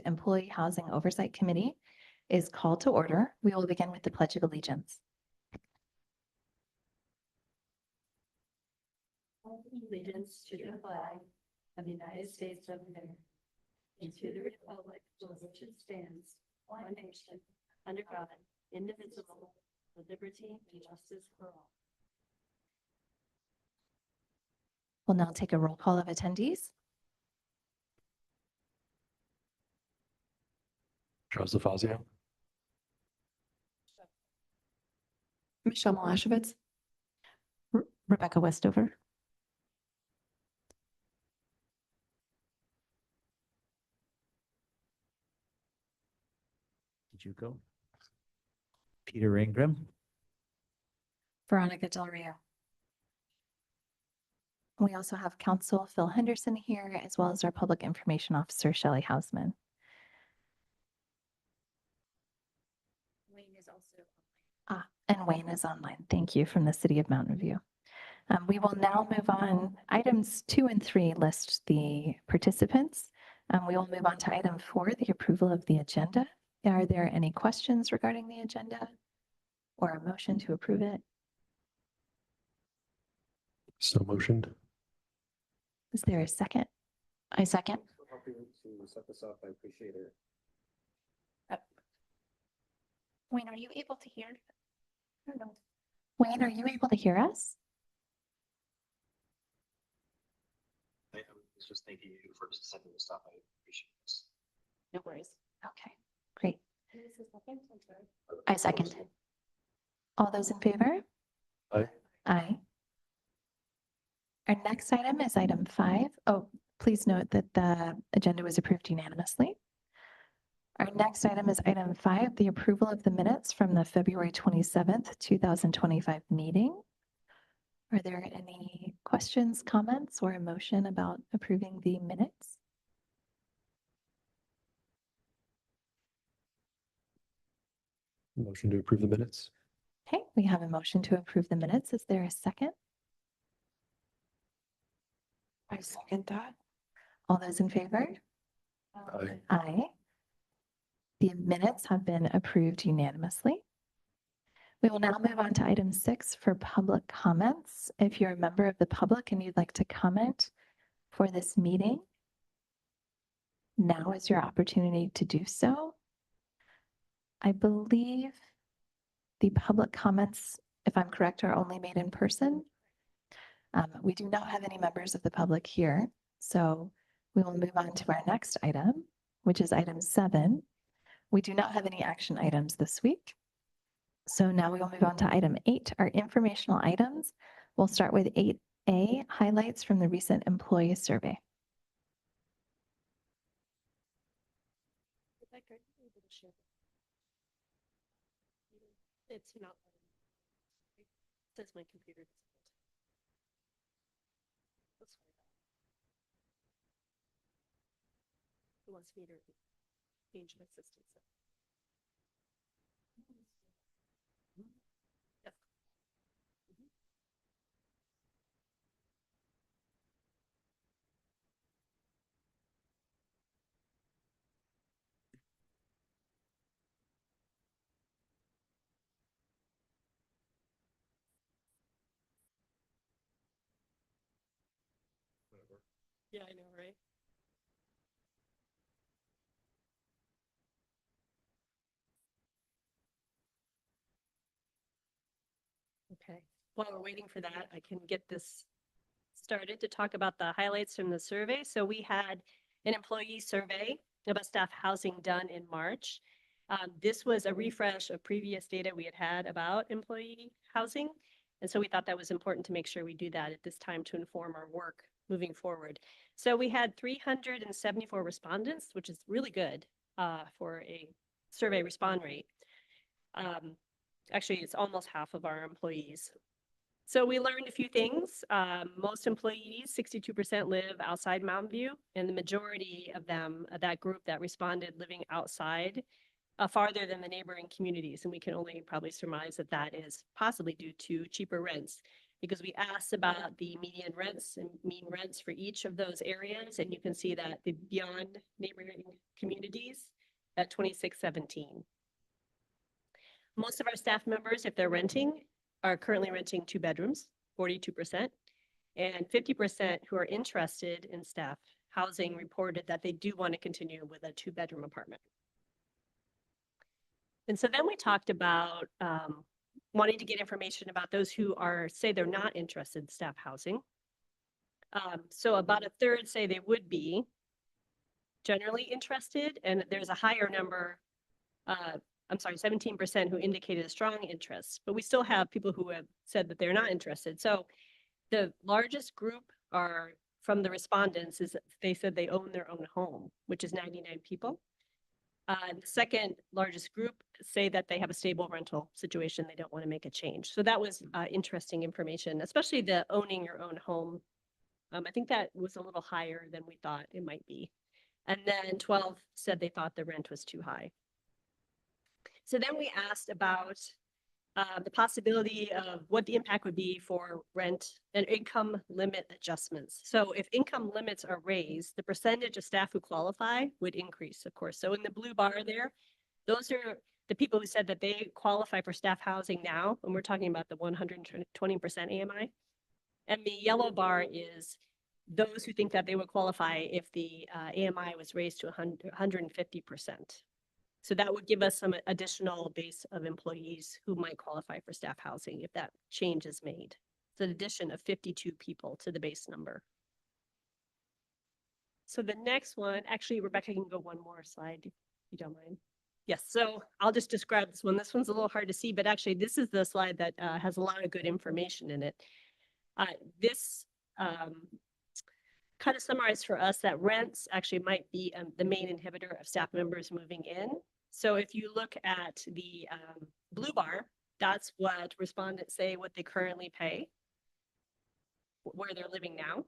Employee Housing Oversight Committee is called to order. We will begin with the Pledge of Allegiance. Allegiance to the flag of the United States of America and to the republic for which it stands, one nation, under God, indivisible, with liberty and justice for all. We'll now take a roll call of attendees. Joseph Fazio, Michelle Malashevitz. Rebecca Westover. Did you go? Peter Ingram, Veronica Del Rio. We also have Counsel Phil Henderson here, as well as our Public Information Officer, Shelley Hausman. Wayne is also And Wayne is online. Thank you, from the City of Mountain View. We will now move on. Items 2 and 3 list the participants. We will move on to item 4, the approval of the agenda. Are there any questions regarding the agenda or a motion to approve it? so motioned. Is there a second? I second. Helping to set this up, I appreciate it. Wayne, are you able to hear? I don't know. Wayne, are you able to hear us? I was just thanking you for setting this up. I appreciate this. No worries. Okay, great. I second. All those in favor? Aye. Aye. Our next item is item 5. Oh, please note that the agenda was approved unanimously. Our next item is item 5, the approval of the minutes from the February 27th, 2025 meeting. Are there any questions, comments, or a motion about approving the minutes? Motion to approve the minutes. Okay, we have a motion to approve the minutes. Is there a second? I second that. All those in favor? Aye. Aye. The minutes have been approved unanimously. We will now move on to item 6 for public comments. If you're a member of the public and you'd like to comment for this meeting, now is your opportunity to do so. I believe the public comments, if I'm correct, are only made in person. We do not have any members of the public here, so we will move on to our next item, which is item 7. We do not have any action items this week. So now we will move on to item 8, our informational items. We'll start with 8A, highlights from the recent employee survey. It's not. It says my computer. Let's try that. Who wants me to change my system? Yep. Yeah, I know, right? Okay, while we're waiting for that, I can get this started to talk about the highlights from the survey. So we had an employee survey about staff housing done in March. This was a refresh of previous data we had about employee housing. And so we thought that was important to make sure we do that at this time to inform our work moving forward. So we had 374 respondents, which is really good for a survey respond rate. Actually, it's almost half of our employees. So we learned a few things. Most employees, 62% live outside Mountain View, and the majority of them, that group that responded, living outside farther than the neighboring communities. And we can only probably surmise that that is possibly due to cheaper rents. because we asked about the median rents and mean rents for each of those areas. And you can see that the beyond neighboring communities at 2617. Most of our staff members, if they're renting, are currently renting 2 bedrooms, 42%, and 50% who are interested in staff housing reported that they do want to continue with a 2-bedroom apartment. And so then we talked about wanting to get information about those who say they're not interested in staff housing. So about a third say they would be generally interested, and there's a higher number, 17% who indicated a strong interest, but we still have people who have said that they're not interested. So the largest group are from the respondents is that they said they own their own home, which is 99 people. The second largest group say that they have a stable rental situation. They don't want to make a change. So that was interesting information, especially the owning your own home. I think that was a little higher than we thought it might be. And then 12 said they thought the rent was too high. So then we asked about the possibility of what the impact would be for rent and income limit adjustments. So if income limits are raised, the percentage of staff who qualify would increase, of course. So in the blue bar there, those are the people who said that they qualify for staff housing now, and we're talking about the 120% AMI. And the yellow bar is those who think that they would qualify if the AMI was raised to 150%. So that would give us some additional base of employees who might qualify for staff housing if that change is made. It's an addition of 52 people to the base number. So the next one, actually, Rebecca can go one more slide if you don't mind. Yes, so I'll just describe this one. This one's a little hard to see, but actually this is the slide that has a lot of good information in it. This kind of summarized for us that rents actually might be the main inhibitor of staff members moving in. So if you look at the blue bar, that's what respondents say what they currently pay, where they're living now.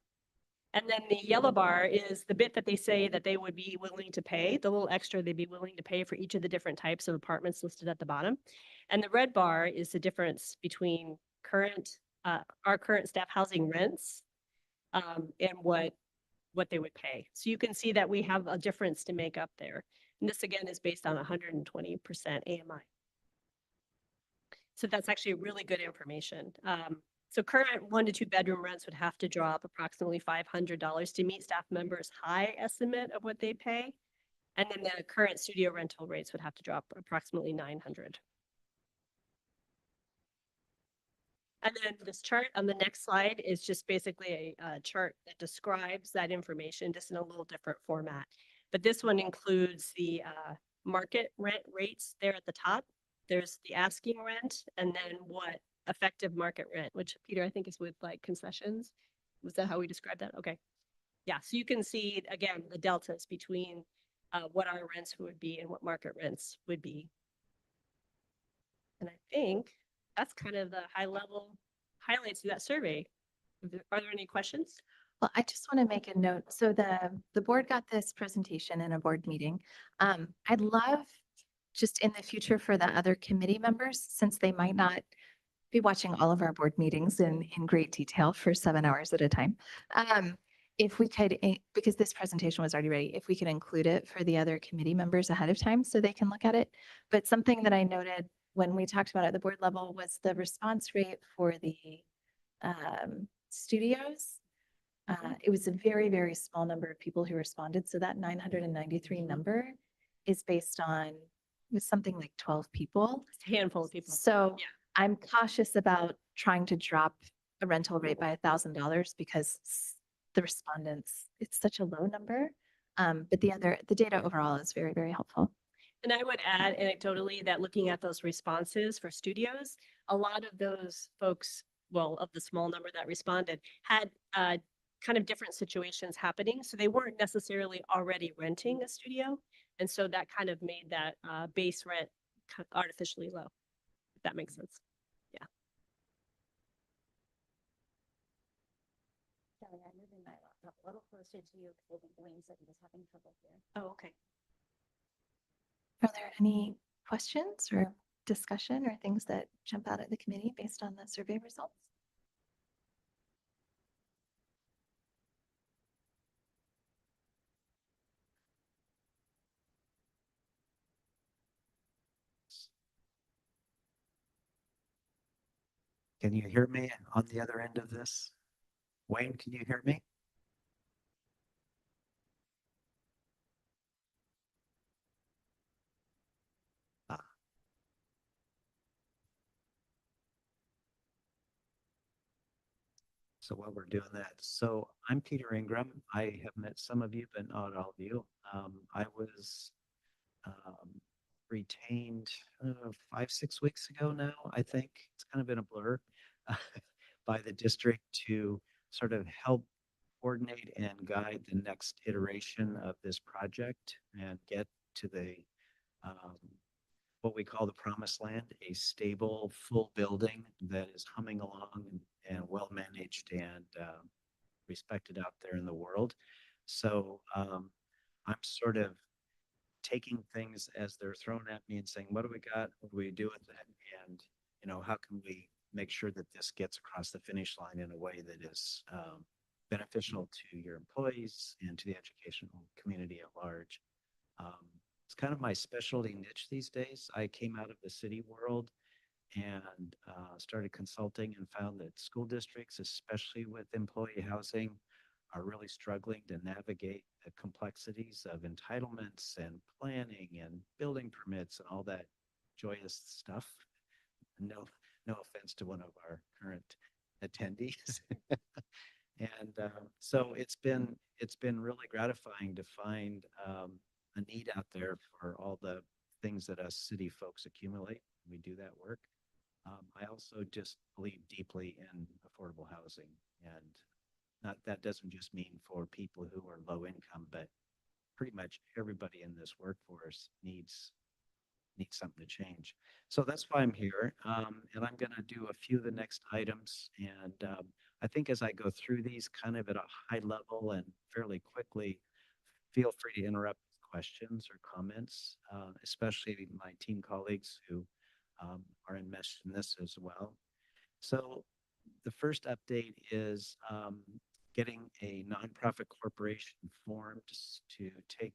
And then the yellow bar is the bit that they say that they would be willing to pay, the little extra they'd be willing to pay for each of the different types of apartments listed at the bottom. And the red bar is the difference between our current staff housing rents and what they would pay. So you can see that we have a difference to make up there. And this again is based on 120% AMI. So that's actually really good information. So current 1 to 2 bedroom rents would have to drop approximately $500 to meet staff members' high estimate of what they pay. And then the current studio rental rates would have to drop approximately $900. And then this chart on the next slide is just basically a chart that describes that information just in a little different format. But this one includes the market rent rates there at the top. There's the asking rent and then what effective market rent, which Peter, I think is with like concessions. Was that how we described that? Okay. Yeah, so you can see again, the deltas between what our rents would be and what market rents would be. And I think that's kind of the high level highlights of that survey. Are there any questions? Well, I just want to make a note. So the board got this presentation in a board meeting. I'd love just in the future for the other committee members, since they might not be watching all of our board meetings in great detail for 7 hours at a time. If we could, because this presentation was already ready, if we could include it for the other committee members ahead of time so they can look at it. But something that I noted when we talked about it at the board level was the response rate for the studios. It was a very, very small number of people who responded. So that 993 number is based on, it was something like 12 people. It's a handful of people. So Yeah. I'm cautious about trying to drop a rental rate by $1,000 because the respondents, it's such a low number. But the data overall is very, very helpful. And I would add anecdotally that looking at those responses for studios, a lot of those folks, well, of the small number that responded, had kind of different situations happening. So they weren't necessarily already renting a studio. And so that kind of made that base rent artificially low, if that makes sense. Yeah. Kelly, I'm moving my laptop a little closer to you because I think Wayne said he was having trouble here. Oh, okay. Are there any questions or discussion or things that jump out at the committee based on the survey results? Can you hear me on the other end of this? Wayne, can you hear me? Ah, So while we're doing that, so I'm Peter Ingram. I have met some of you, but not all of you. I was um, retained 5, 6 weeks ago now, I think. It's kind of been a blur by the district to sort of help coordinate and guide the next iteration of this project and get to the um, what we call the promised land, a stable, full building that is humming along and well managed and respected out there in the world. So I'm sort of taking things as they're thrown at me and saying, what do we got? What do we do with it? And, how can we make sure that this gets across the finish line in a way that is beneficial to your employees and to the educational community at large? Um, it's kind of my specialty niche these days. I came out of the city world and started consulting and found that school districts, especially with employee housing, are really struggling to navigate the complexities of entitlements and planning and building permits and all that joyous stuff. No, no offense to one of our current attendees. And so it's been really gratifying to find a need out there for all the things that us city folks accumulate. We do that work. I also just believe deeply in affordable housing, and not that doesn't just mean for people who are low income, but pretty much everybody in this workforce needs something to change. So that's why I'm here, and I'm going to do a few of the next items. And I think as I go through these, kind of at a high level and fairly quickly, feel free to interrupt with questions or comments, especially my team colleagues who are enmeshed in this as well. So the first update is getting a nonprofit corporation formed to take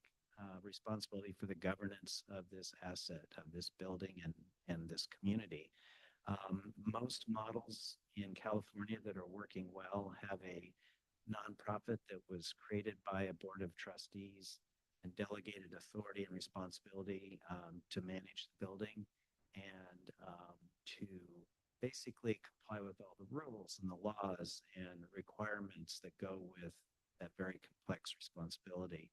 responsibility for the governance of this asset, of this building and this community. Most models in California that are working well have a nonprofit that was created by a board of trustees and delegated authority and responsibility to manage the building and to basically comply with all the rules and the laws and requirements that go with that very complex responsibility.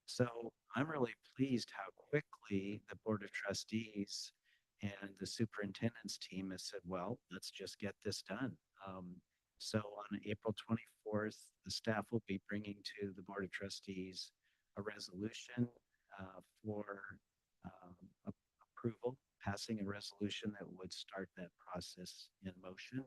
So I'm really pleased how quickly the Board of Trustees and the superintendent's team has said, well, let's just get this done. So on April 24th, the staff will be bringing to the Board of Trustees a resolution for approval, passing a resolution that would start that process in motion.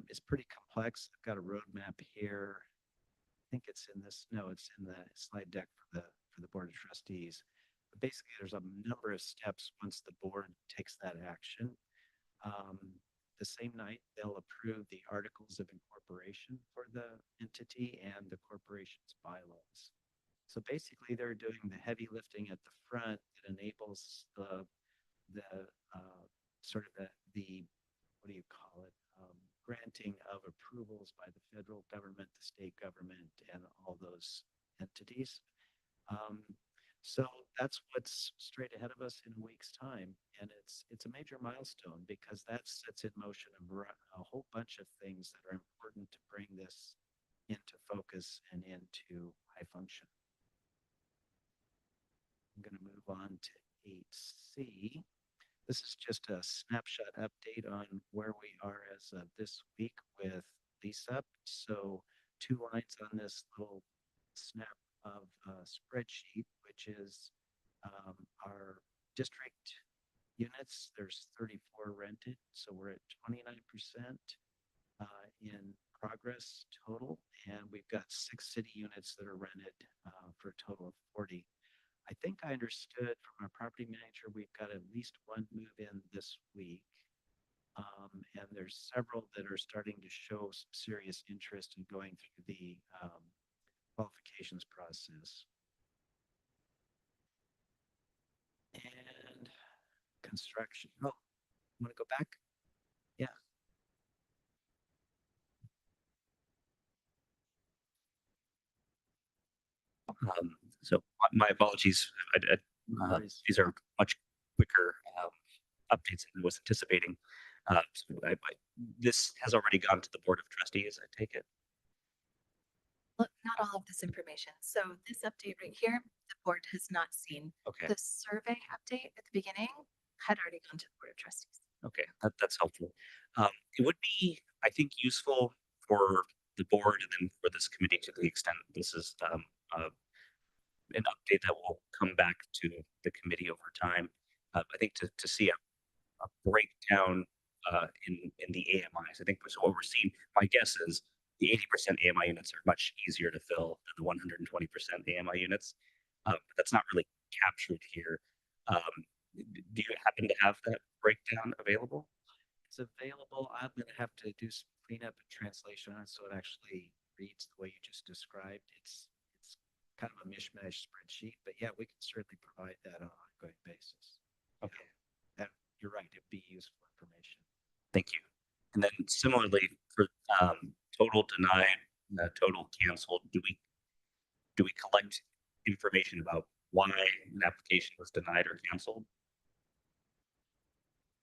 It's pretty complex. I've got a roadmap here. I think it's in this, no, it's in the slide deck for the Board of Trustees. But basically, there's a number of steps once the board takes that action. Um, the same night, they'll approve the articles of incorporation for the entity and the corporation's bylaws. So basically, they're doing the heavy lifting at the front that enables the sort of the what do you call it? Granting of approvals by the federal government, the state government, and all those entities. Um, so that's what's straight ahead of us in a week's time, and it's a major milestone because that sets in motion a whole bunch of things that are important to bring this into focus and into high function. I'm going to move on to 8C. This is just a snapshot update on where we are as of this week with lease-up. So 2 lines on this little snap of spreadsheet, which is our district units. There's 34 rented, so we're at 29% in progress total, and we've got 6 city units that are rented for a total of 40. I think I understood from our property manager, we've got at least one move in this week. And there's several that are starting to show some serious interest in going through the qualifications process. And construction. Oh, want to go back? Yeah. So my apologies. No worries. These are much quicker updates than I was anticipating. So this has already gone to the Board of Trustees, I take it. Look, not all of this information. So this update right here, the board has not seen. Okay. The survey update at the beginning had already gone to the Board of Trustees. Okay, that's helpful. It would be, I think, useful for the board and then for this committee to the extent this is an update that will come back to the committee over time. I think to see a breakdown in the AMIs. I think so what we're seeing, my guess is the 80% AMI units are much easier to fill than the 120% AMI units. But that's not really captured here. Do you happen to have that breakdown available? It's available. I'm gonna have to do some cleanup and translation on it so it actually reads the way you just described. It's kind of a mishmash spreadsheet, but yeah, we can certainly provide that on an ongoing basis. Okay. That, you're right, it'd be useful information. Thank you. And then similarly for total denied, total canceled, do we collect information about why an application was denied or canceled?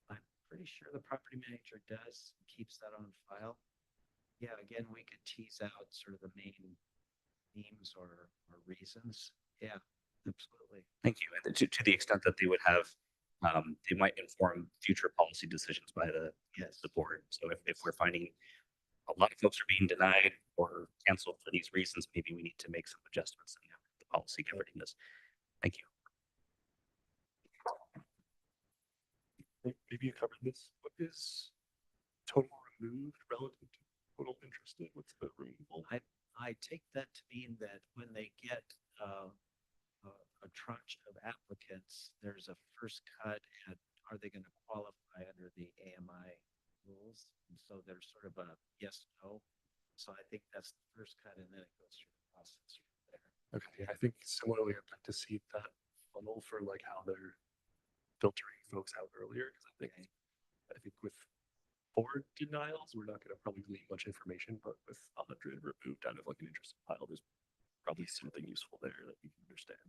I'm pretty sure the property manager does, keeps that on file. Yeah, again, we could tease out sort of the main themes or reasons. Yeah, absolutely. Thank you. And to the extent that they would have, they might inform future policy decisions by the Yes. the board. So if we're finding a lot of folks are being denied or canceled for these reasons, maybe we need to make some adjustments in the policy governing this. Thank you. Maybe you covered this. What is total removed relative to total interested? What's the removal? I take that to mean that when they get a tranche of applicants, there's a first cut at are they going to qualify under the AMI rules? And so there's sort of a yes, no. So I think that's the first cut, and then it goes through the process from there. Okay, I think similarly, I'd like to see that funnel for like how they're filtering folks out earlier. Because I think with 4 denials, we're not going to probably glean much information, but with 100 removed out of like an interested pile, there's probably something useful there that we can understand.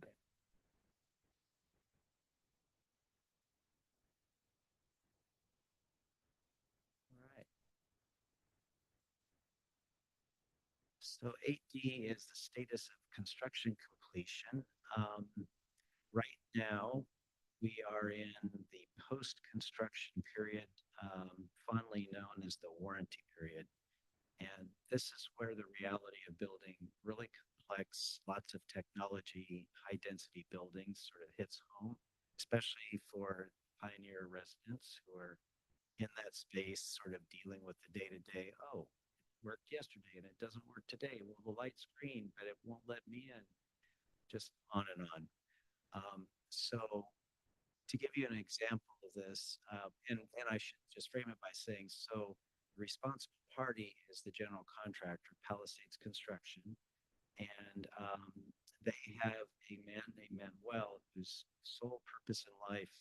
All right. So 8D is the status of construction completion. Right now, we are in the post-construction period, fondly known as the warranty period. And this is where the reality of building really complex, lots of technology, high density buildings sort of hits home, especially for pioneer residents who are in that space, sort of dealing with the day to day. Oh, it worked yesterday and it doesn't work today. Well, the light's green, but it won't let me in. Just on and on. So to give you an example of this, and I should just frame it by saying, so the responsible party is the general contractor, Palisades Construction, and they have a man named Manuel whose sole purpose in life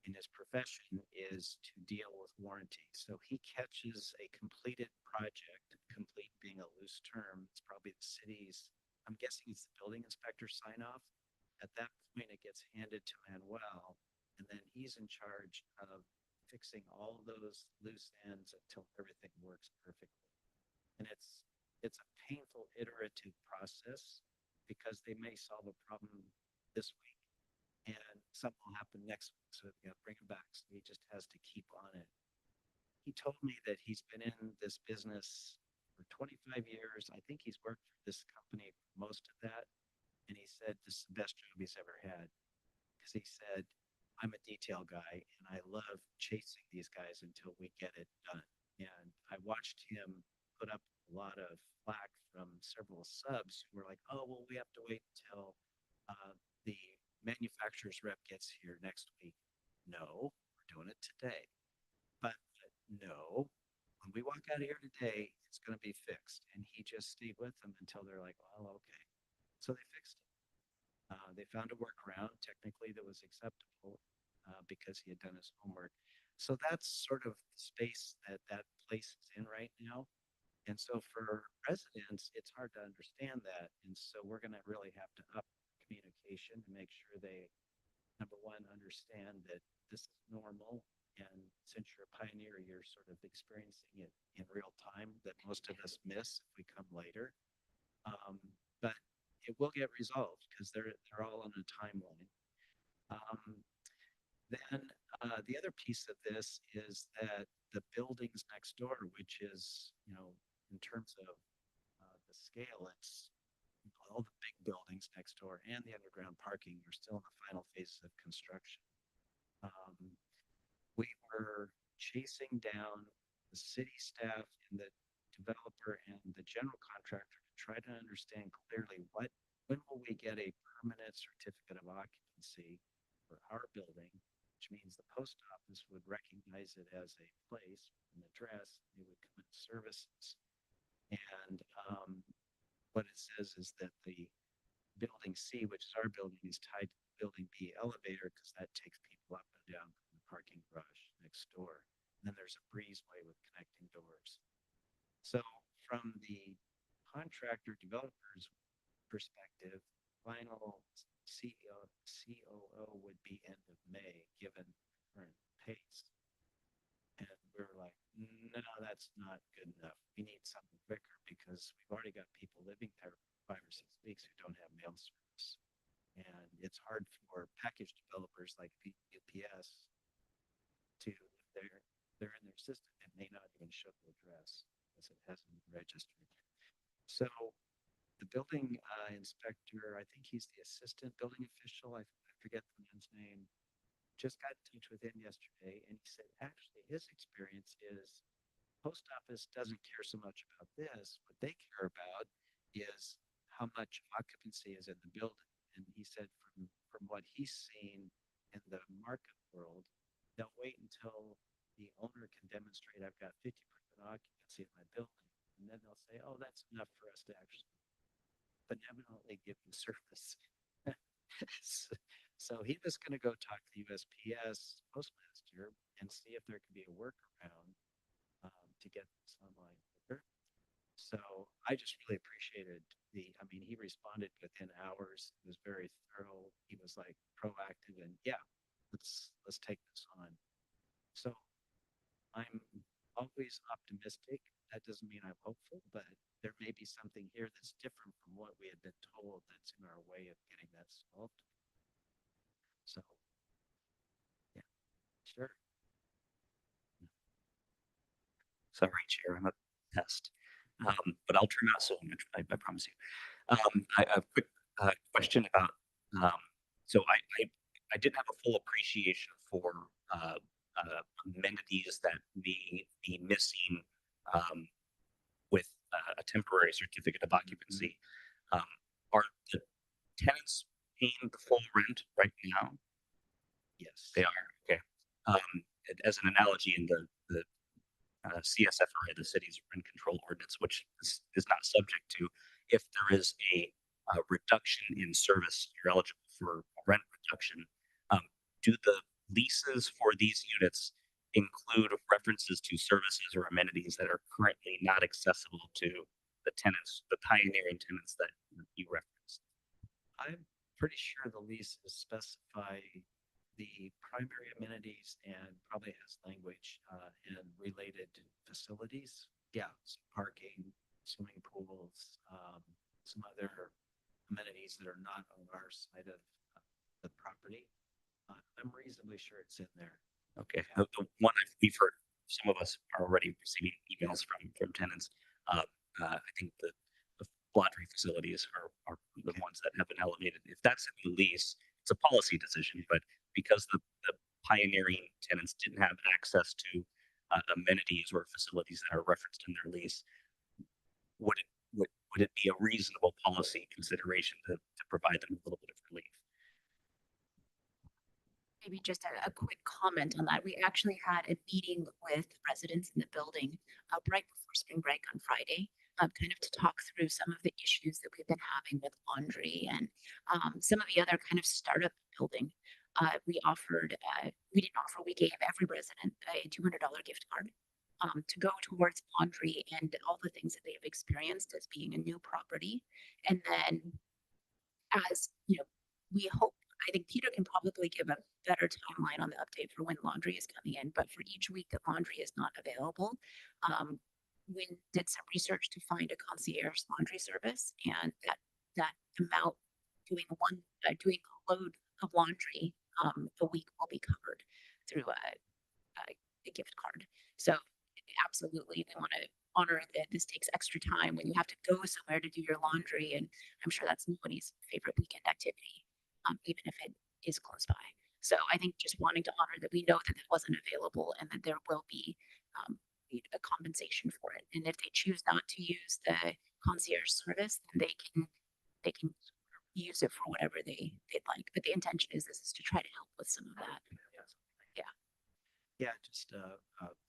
in his profession is to deal with warranty. So he catches a completed project, complete being a loose term, it's probably the city's, I'm guessing it's the building inspector sign off. At that point, it gets handed to Manuel, and then he's in charge of fixing all of those loose ends until everything works perfectly. And it's a painful iterative process because they may solve a problem this week and something will happen next week, so they got to bring it back. So he just has to keep on it. He told me that he's been in this business for 25 years. I think he's worked for this company for most of that. And he said this is the best job he's ever had. Because he said, I'm a detail guy and I love chasing these guys until we get it done. And I watched him put up a lot of flack from several subs who were like, oh, well, we have to wait until the manufacturer's rep gets here next week. No, we're doing it today. But no, when we walk out of here today, it's going to be fixed. And he just stayed with them until they're like, well, okay. So they fixed it. They found a workaround technically that was acceptable because he had done his homework. So that's sort of the space that place is in right now. And so for residents, it's hard to understand that. And so we're going to really have to up communication to make sure they, number one, understand that this is normal. And since you're a pioneer, you're sort of experiencing it in real time that most of us miss if we come later. But it will get resolved because they're all on a timeline. Um, then the other piece of this is that the buildings next door, which is, in terms of the scale, it's all the big buildings next door and the underground parking are still in the final phases of construction. We were chasing down the city staff and the developer and the general contractor to try to understand clearly when will we get a permanent certificate of occupancy for our building, which means the post office would recognize it as a place, an address, they would come in services. And what it says is that the building C, which is our building, is tied to the building B elevator because that takes people up and down from the parking garage next door. And then there's a breezeway with connecting doors. So from the contractor developer's perspective, final COO would be end of May, given current pace. And we're like, no, that's not good enough. We need something quicker because we've already got people living there for 5 or 6 weeks who don't have mail service. And it's hard for package developers like UPS to, they're in their system, it may not even show the address because it hasn't been registered. So the building inspector, I think he's the assistant building official, I forget the man's name, just got in touch with him yesterday, and he said actually his experience is post office doesn't care so much about this. What they care about is how much occupancy is in the building. And he said from what he's seen in the market world, they'll wait until the owner can demonstrate I've got 50% occupancy in my building, and then they'll say, oh, that's enough for us to actually benevolently give you service. So he was going to go talk to the USPS postmaster and see if there could be a workaround to get this online quicker. So I just really appreciated he responded within hours. It was very thorough. He was like proactive and yeah, let's take this on. So I'm always optimistic. That doesn't mean I'm hopeful, but there may be something here that's different from what we had been told that's in our way of getting that solved. So, yeah, sure. Sorry, Chair, I'm a pest. But I'll turn out soon, I promise you. I have a quick question about, so I didn't have a full appreciation for amenities that may be missing with a temporary certificate of occupancy. Are the tenants paying the full rent right now? Yes. They are, okay. As an analogy in the CSFRA, the city's rent control ordinance, which is not subject to, if there is a reduction in service, you're eligible for rent reduction. Do the leases for these units include references to services or amenities that are currently not accessible to the tenants, the pioneering tenants that you referenced? I'm pretty sure the leases specify the primary amenities and probably has language and related facilities. Yeah, some parking, swimming pools, some other amenities that are not on our side of the property. I'm reasonably sure it's in there. Okay, the one we've heard, some of us are already receiving emails from tenants. I think the laundry facilities are the ones that have been elevated. If that's in the lease, it's a policy decision, but because the pioneering tenants didn't have access to amenities or facilities that are referenced in their lease, would it be a reasonable policy consideration to provide them a little bit of relief? Maybe just a quick comment on that. We actually had a meeting with residents in the building right before spring break on Friday, kind of to talk through some of the issues that we've been having with laundry and some of the other kind of startup building. We didn't offer, we gave every resident a $200 gift card to go towards laundry and all the things that they've experienced as being a new property. And then as, you know, we hope, I think Peter can probably give a better timeline on the update for when laundry is coming in, but for each week that laundry is not available, we did some research to find a concierge laundry service, and that amount doing a load of laundry a week will be covered through a gift card. So absolutely, we want to honor that this takes extra time when you have to go somewhere to do your laundry, and I'm sure that's nobody's favorite weekend activity, even if it is close by. So I think just wanting to honor that we know that it wasn't available and that there will be a compensation for it. And if they choose not to use the concierge service, then they can use it for whatever they'd like. But the intention is this is to try to help with some of that. Yeah. Yeah, just a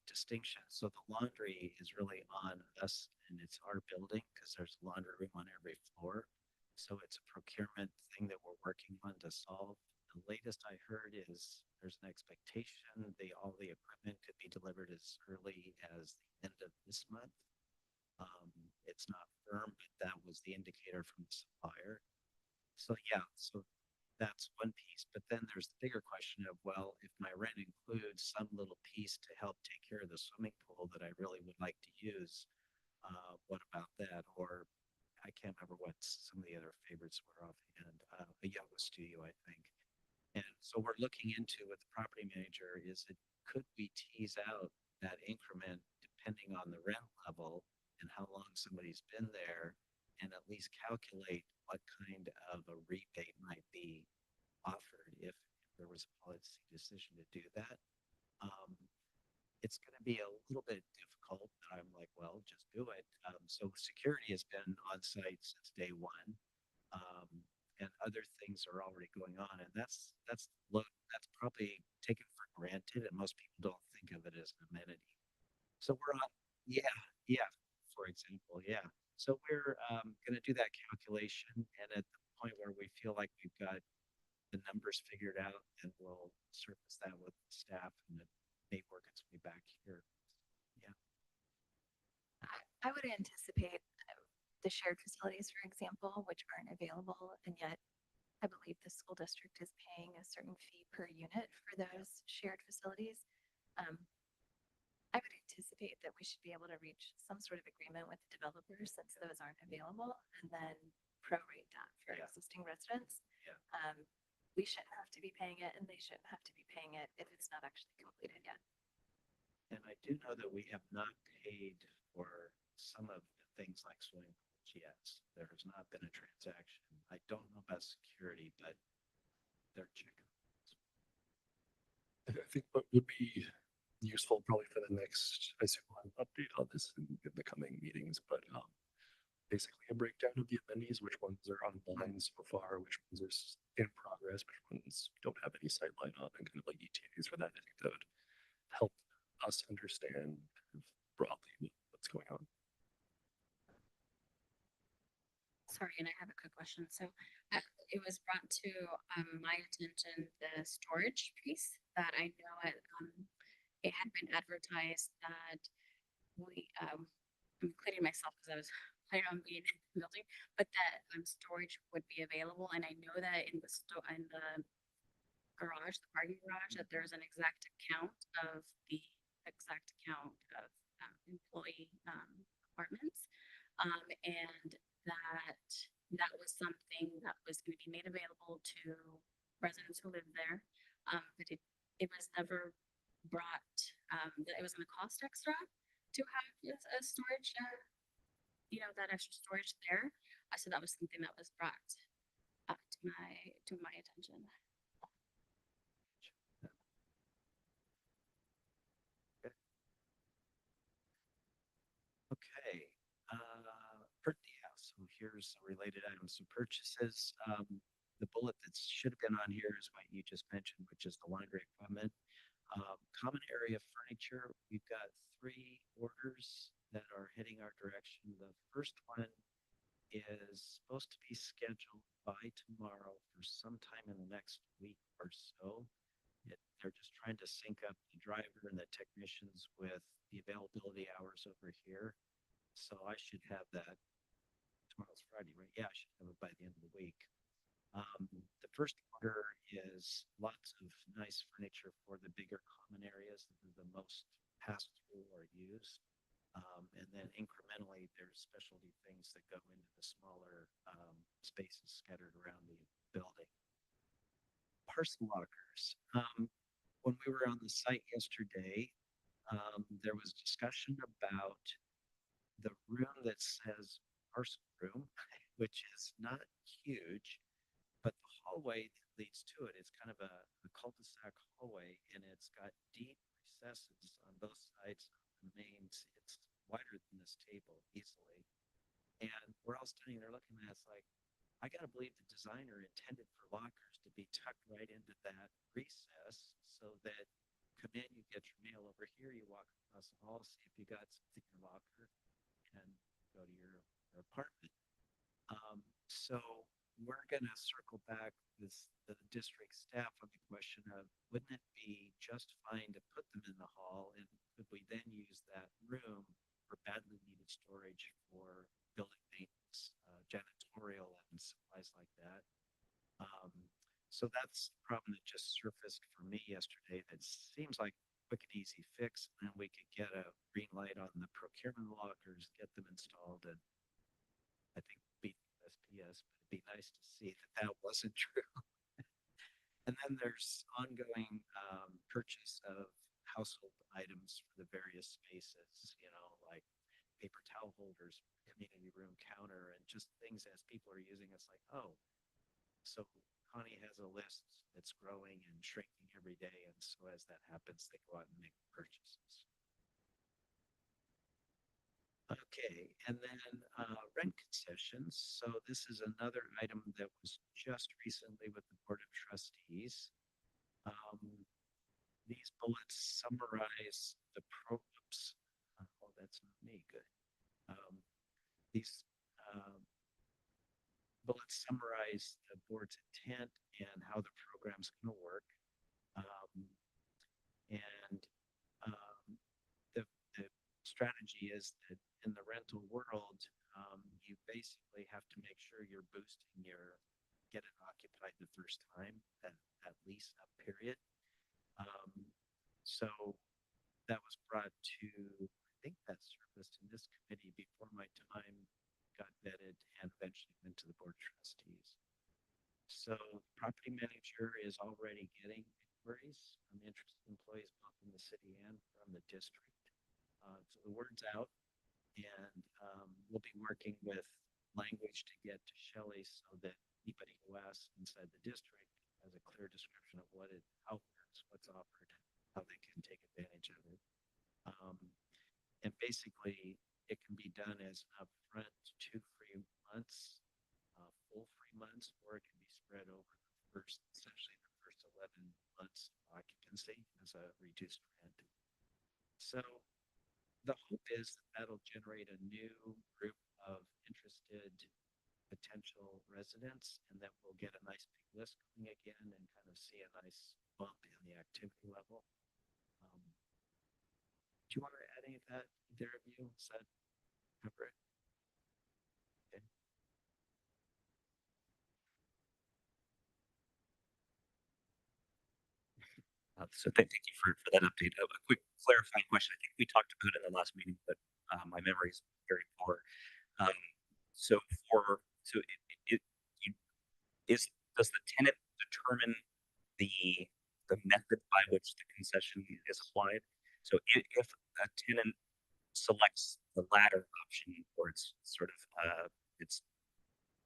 distinction. So the laundry is really on us and it's our building because there's a laundry room on every floor. So it's a procurement thing that we're working on to solve. The latest I heard is there's an expectation all the equipment could be delivered as early as the end of this month. It's not firm, but that was the indicator from the supplier. So yeah, so that's one piece. But then there's the bigger question of, well, if my rent includes some little piece to help take care of the swimming pool that I really would like to use, what about that? Or I can't remember what some of the other favorites were offhand. A yoga studio, I think. And so we're looking into with the property manager is it could we tease out that increment depending on the rent level and how long somebody's been there and at least calculate what kind of a rebate might be offered if there was a policy decision to do that. Um, it's going to be a little bit difficult, but I'm like, well, just do it. So security has been on site since day one. Um, and other things are already going on, and that's probably taken for granted, and most people don't think of it as an amenity. So we're on, yeah, yeah. For example, yeah. So we're going to do that calculation, and at the point where we feel like we've got the numbers figured out, and we'll surface that with the staff, and it may work its way back here. Yeah. I would anticipate the shared facilities, for example, which aren't available, and yet I believe the school district is paying a certain fee per unit for those shared facilities. Um, I would anticipate that we should be able to reach some sort of agreement with the developers since those aren't available, and then prorate that for Yeah. existing residents. Yeah. We shouldn't have to be paying it, and they shouldn't have to be paying it if it's not actually completed yet. And I do know that we have not paid for some of the things like swimming pools yet. There has not been a transaction. I don't know about security, but they're checking. I think what would be useful probably for the next, I assume we'll have an update on this in the coming meetings, but basically a breakdown of the amenities, which ones are online so far, which ones are in progress, which ones don't have any sightline on, and kind of like ETAs for that. I think that would help us understand broadly what's going on. Sorry, and I have a quick question. So it was brought to my attention the storage piece that I know it had been advertised that I'm including myself because I was planning on being in the building, but that storage would be available. And I know that in the garage, the parking garage, that there's an exact count of employee apartments, and that was something that was going to be made available to residents who live there, but it was never brought. It was going to cost extra to have a storage, that extra storage there. So that was something that was brought to my attention. Okay. Yeah, so here's the related items. So purchases. The bullet that should have been on here is what you just mentioned, which is the laundry equipment. Common area furniture. We've got 3 orders that are heading our direction. The first one is supposed to be scheduled by tomorrow for sometime in the next week or so. They're just trying to sync up the driver and the technicians with the availability hours over here. So I should have that. Tomorrow's Friday, right? Yeah, I should have it by the end of the week. The first order is lots of nice furniture for the bigger common areas that are the most passed through or used. And then incrementally, there's specialty things that go into the smaller spaces scattered around the building. Parcel lockers. When we were on the site yesterday, there was discussion about the room that says parcel room, which is not huge, but the hallway that leads to it is kind of a cul-de-sac hallway, and it's got deep recesses on both sides of the mains. It's wider than this table easily. And we're all standing there looking at it, it's like, I gotta believe the designer intended for lockers to be tucked right into that recess so that come in, you get your mail over here, you walk across the hall, see if you got something in your locker, and go to your apartment. So we're gonna circle back with the district staff on the question of, wouldn't it be just fine to put them in the hall, and could we then use that room for badly needed storage for building maintenance, janitorial and supplies like that? So that's a problem that just surfaced for me yesterday. That seems like a quick and easy fix, and we could get a green light on the procurement lockers, get them installed, and I think beat SPS, but it'd be nice to see that that wasn't true. And then there's ongoing purchase of household items for the various spaces, you know, like paper towel holders, community room counter, and just things as people are using. It's like, oh, so Connie has a list that's growing and shrinking every day. And so as that happens, they go out and make purchases. Okay, and then rent concessions. So this is another item that was just recently with the Board of Trustees. These bullets summarize the programs. Oh, that's not me. Good. These bullets summarize the board's intent and how the program's going to work. And the strategy is that in the rental world, you basically have to make sure you're boosting your get it occupied the first time, that lease up period. So that was brought to, I think that surfaced in this committee before my time got vetted and eventually went to the board of trustees. So the property manager is already getting inquiries from interested employees both in the city and from the district. So the word's out, and we'll be working with language to get to Shelley so that anybody who asks inside the district has a clear description of what it, how it works, what's offered, how they can take advantage of it. And basically, it can be done as an upfront 2 free months, full free months, or it can be spread over the first, essentially the first 11 months of occupancy as a reduced rent. So the hope is that that'll generate a new group of interested potential residents, and that we'll get a nice big list going again and kind of see a nice bump in the activity level. Do you want to add any of that, either of you? Is that cover it? Okay. So thank you for that update. A quick clarifying question. I think we talked about it in the last meeting, but my memory is very poor. So does the tenant determine the method by which the concession is applied? So if a tenant selects the latter option, or it's sort of it's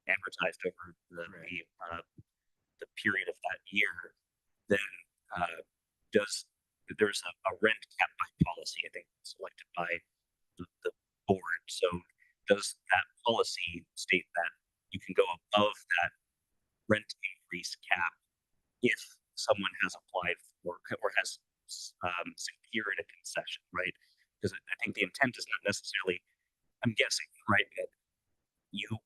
amortized over the period of that year, then there's a rent cap by policy, I think, selected by the board. So does that policy state that you can go above that rent increase cap if someone has applied for or has secured a concession, right? Because I think the intent is not necessarily, I'm guessing, right, that you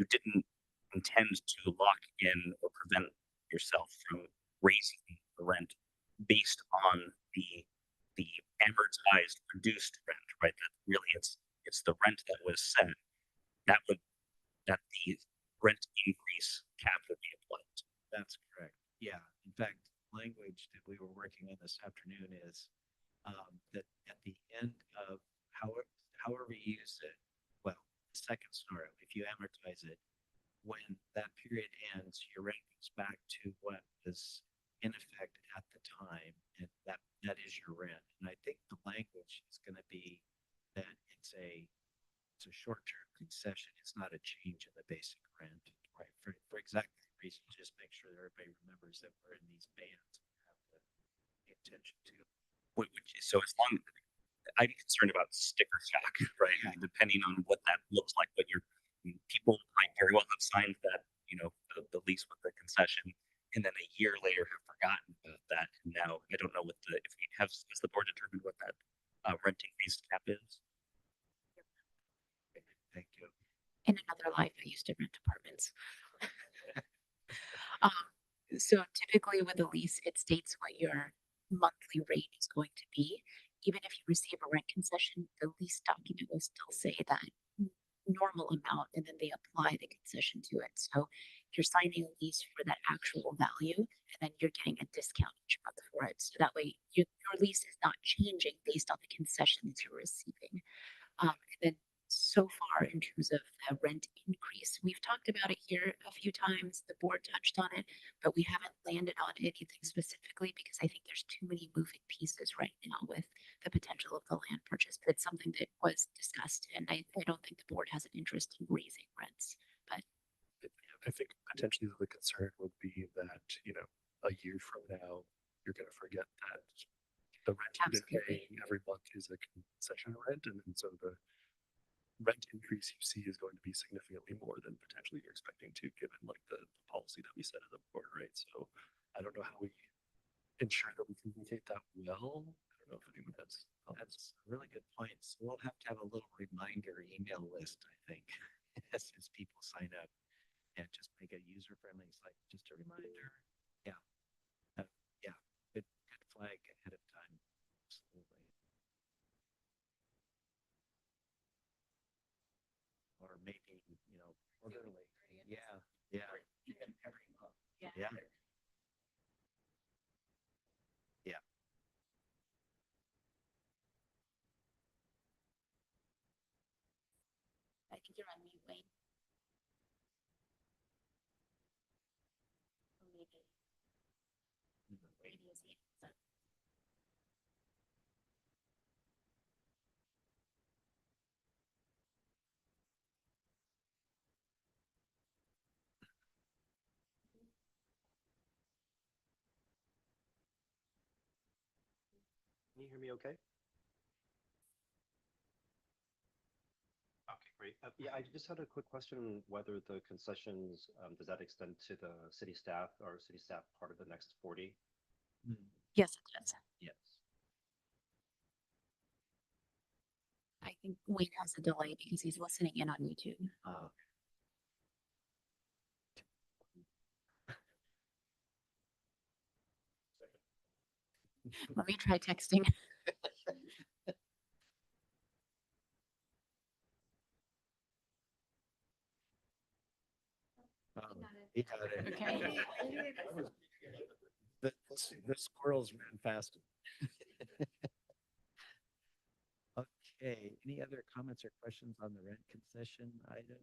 didn't intend to lock in or prevent yourself from raising the rent based on the the amortized reduced rent, right? That really it's the rent that was set. That the rent increase cap would be applied. That's correct. Yeah. In fact, language that we were working on this afternoon is that at the end of however you use it, well, second scenario, if you amortize it, when that period ends, your rent goes back to what was in effect at the time, and that is your rent. And I think the language is going to be that it's a short-term concession. It's not a change in the basic rent, right? For exactly the reason, just make sure that everybody remembers that we're in these bands and have to pay attention to. So as long I'm concerned about sticker shock, right? Yeah. Depending on what that looks like, but people might very well have signed that, the lease with the concession, and then a year later have forgotten about that. And now I don't know if we have, has the board determined what that rent increase cap is? Thank you. In another life, I used to rent apartments. So typically with a lease, it states what your monthly rate is going to be. Even if you receive a rent concession, the lease document will still say that normal amount, and then they apply the concession to it. So you're signing a lease for that actual value, and then you're getting a discount each month for it. So that way your lease is not changing based on the concessions you're receiving. And then so far in terms of the rent increase, we've talked about it here a few times. The board touched on it, but we haven't landed on anything specifically because I think there's too many moving pieces right now with the potential of the land purchase. But it's something that was discussed, and I don't think the board has an interest in raising rents. But I think potentially the concern would be that, a year from now, you're going to forget that the rent you've been Absolutely. paying every month is a concession rent. And then so the rent increase you see is going to be significantly more than potentially you're expecting to, given like the policy that we set at the board, right? So I don't know how we ensure that we communicate that well. I don't know if anyone has. That's a really good point. So we'll have to have a little reminder email list, I think, as people sign up, and just make it user friendly. It's like just a reminder. Yeah. Yeah. Good flag ahead of time. Absolutely. Or maybe, quarterly. Yeah. Yeah. Even every month. Yeah. Yeah. Yeah. I think you're on mute, Wayne. Or maybe. Maybe it's the answer. Can you hear me okay? Okay, great. Yeah, I just had a quick question whether the concessions, does that extend to the city staff or city staff part of the next 40? Yes, it does. Yes. I think Wayne has a delay because he's listening in on YouTube. Let me try texting. He got it. Okay. The squirrels ran fast. Okay, any other comments or questions on the rent concession item?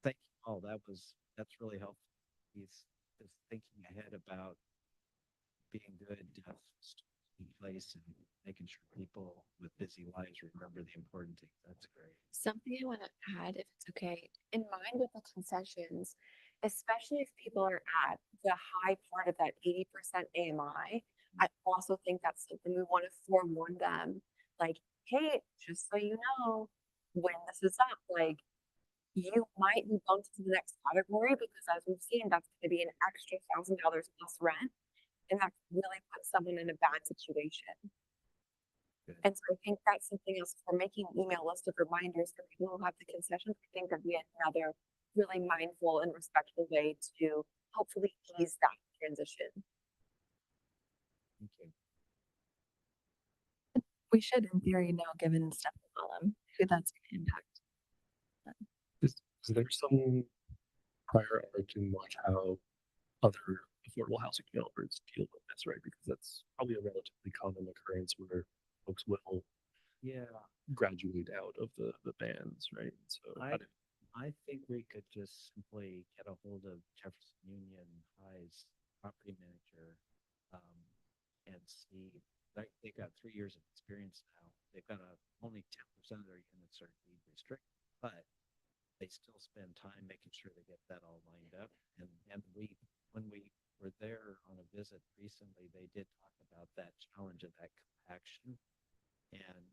Thank you all. That's really helpful. He's just thinking ahead about being good in place and making sure people with busy lives remember the important things. That's great. Something I want to add, if it's okay, in mind with the concessions, especially if people are at the high part of that 80% AMI, I also think that's something we want to forewarn them. Like, hey, just so you know, when this is up, like, you might be bumped to the next category because as we've seen, that's going to be an extra $1,000 plus rent. And that really puts someone in a bad situation. Good. And so I think that's something else for making email list of reminders for people who have the concessions. I think that'd be another really mindful and respectful way to hopefully ease that transition. Thank you. we should in theory know, given Steph Column, who that's going to impact. Is there some prior art in like how other affordable housing developers deal with this, right? Because that's probably a relatively common occurrence where folks will Yeah, graduate out of the bands, right? So how do, I think we could just simply get a hold of Jefferson Union High's property manager, um, and see, like, they've got 3 years of experience now. They've got only 10% of their units are deed restricted, but they still spend time making sure they get that all lined up. And when we were there on a visit recently, they did talk about that challenge of that compaction. And,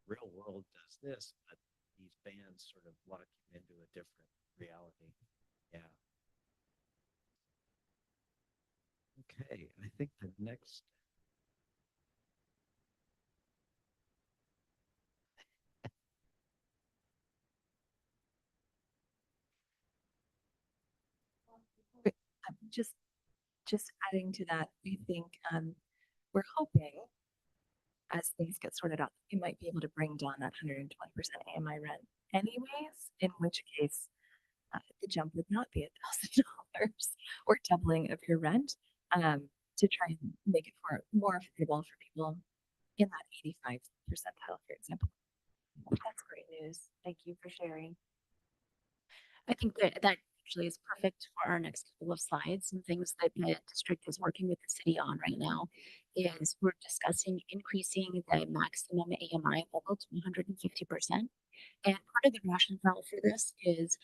real world does this, but these bands sort of lock you into a different reality. Yeah. Okay, I think the next. Just adding to that, we think we're hoping as things get sorted out, we might be able to bring down that 120% AMI rent anyways, in which case the jump would not be $1,000 or doubling of your rent to try and make it more affordable for people in that 85 percentile, for example. That's great news. Thank you for sharing. I think that actually is perfect for our next couple of slides. Some things that the district is working with the city on right now is we're discussing increasing the maximum AMI level to 150%. And part of the rationale for this is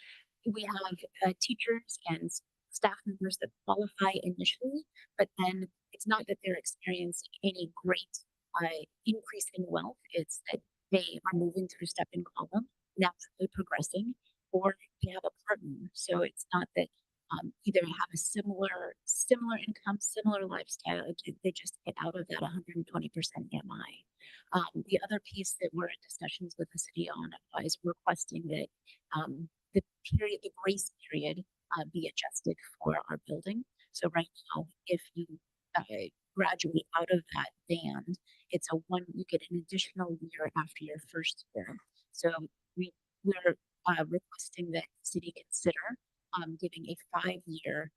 we have teachers and staff members that qualify initially, but then it's not that they're experiencing any great increase in wealth. It's that they are moving through step and column, naturally progressing, or they have a partner. So it's not that either have a similar income, similar lifestyle. They just get out of that 120% MI. The other piece that we're in discussions with the city on is requesting that the grace period be adjusted for our building. So right now, if you graduate out of that band, you get an additional year after your first year. So we're requesting that the city consider giving a 5-year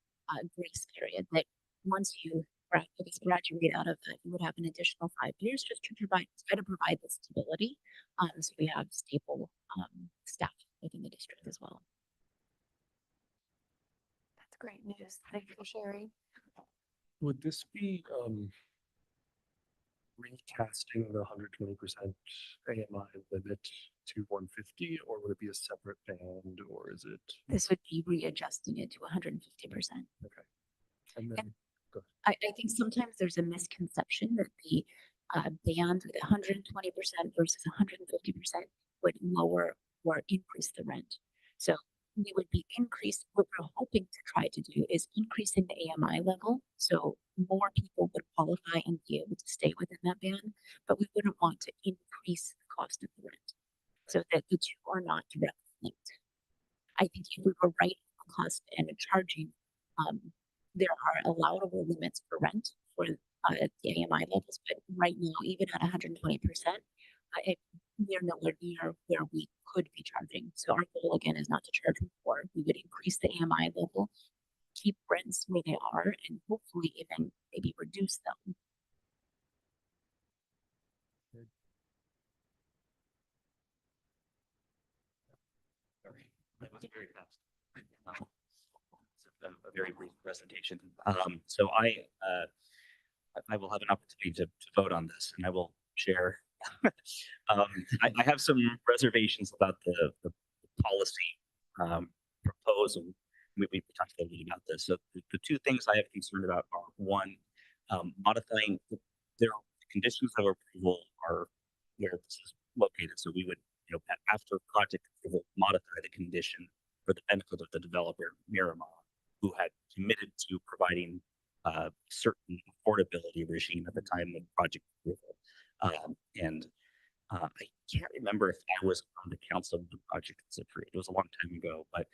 grace period that once you graduate out of that, you would have an additional 5 years just to try to provide the stability. So we have stable staff within the district as well. That's great news. Thank you for sharing. would this be recasting the 120% AMI limit to 150, or would it be a separate band, or is it This would be readjusting it to 150%. okay? And then I think sometimes there's a misconception that the band with 120% versus 150% would lower or increase the rent. So we would be what we're hoping to try to do is increasing the AMI level. So more people would qualify and be able to stay within that band, but we wouldn't want to increase the cost of the rent so that the two are not directly linked. I think if we were right on cost and charging, there are allowable limits for rent for the AMI levels, but right now, even at 120%, we're nowhere near where we could be charging. So our goal again is not to charge more. We would increase the AMI level, keep rents where they are, and hopefully even maybe reduce them. Sorry, that was very fast. A very brief presentation. So I will have an opportunity to vote on this, and I will share. I have some reservations about the policy proposal. We talked a little bit about this. So the two things I have concern about are one, modifying their conditions of approval are where this is located. So we would, after project approval, modify the condition for the benefit of the developer, Miramar, who had committed to providing certain affordability regime at the time of project approval. I can't remember if I was on the council of the project that's approved. It was a long time ago, but